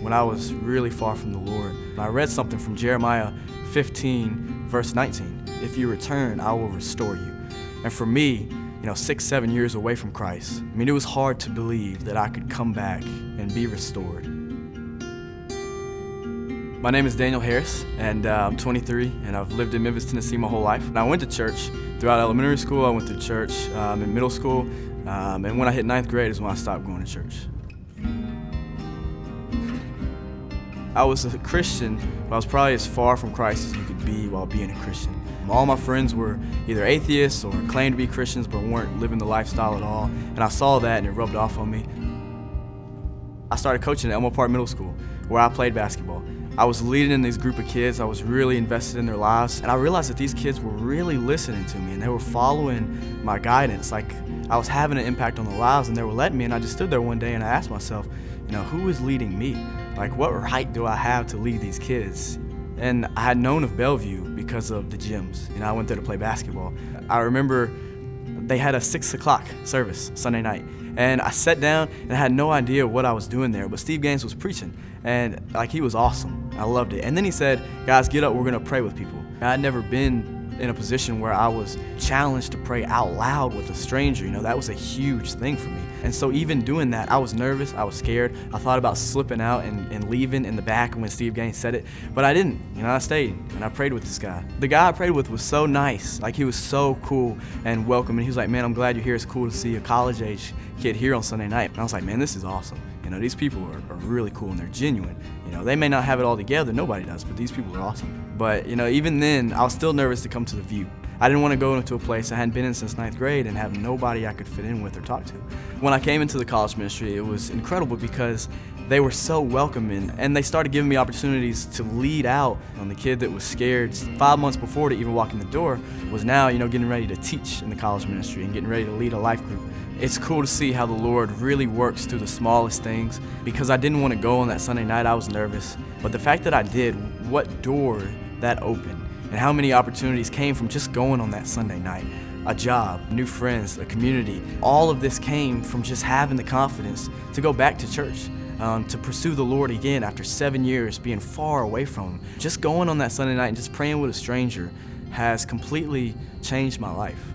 when I was really far from the Lord. And I read something from Jeremiah 15, verse 19. If you return, I will restore you. And for me, 6, 7 years away from Christ, it was hard to believe that I could come back and be restored. My name is Daniel Harris, and I'm 23, and I've lived in Memphis, Tennessee my whole life. And I went to church throughout elementary school. I went to church in middle school, and when I hit 9th grade is when I stopped going to church. I was a Christian, but I was probably as far from Christ as you could be while being a Christian. All my friends were either atheists or claimed to be Christians but weren't living the lifestyle at all, and I saw that and it rubbed off on me. I started coaching at Elmo Park Middle School, where I played basketball. I was leading in this group of kids. I was really invested in their lives, and I realized that these kids were really listening to me and they were following my guidance. Like, I was having an impact on their lives and they were letting me, and I just stood there one day and I asked myself, who is leading me? Like, what right do I have to lead these kids? And I had known of Bellevue because of the gyms. I went there to play basketball. I remember they had a 6 o'clock service Sunday night, and I sat down and I had no idea what I was doing there, but Steve Gaines was preaching, and he was awesome. I loved it. And then he said, guys, get up, we're gonna pray with people. I'd never been in a position where I was challenged to pray out loud with a stranger. That was a huge thing for me. And so even doing that, I was nervous, I was scared. I thought about slipping out and leaving in the back when Steve Gaines said it, but I didn't. I stayed and I prayed with this guy. The guy I prayed with was so nice. He was so cool and welcoming. He was like, man, I'm glad you're here. It's cool to see a college-age kid here on Sunday night. And I was like, man, this is awesome. These people are really cool and they're genuine. They may not have it all together, nobody does, but these people are awesome. But even then, I was still nervous to come to the View. I didn't want to go into a place I hadn't been in since 9th grade and have nobody I could fit in with or talk to. When I came into the college ministry, it was incredible because they were so welcoming, and they started giving me opportunities to lead out. The kid that was scared 5 months before to even walk in the door was now, getting ready to teach in the college ministry and getting ready to lead a life group. It's cool to see how the Lord really works through the smallest things. Because I didn't want to go on that Sunday night, I was nervous. But the fact that I did, what door that opened, and how many opportunities came from just going on that Sunday night. A job, new friends, a community. All of this came from just having the confidence to go back to church, to pursue the Lord again after 7 years being far away from Him. Just going on that Sunday night and just praying with a stranger has completely changed my life.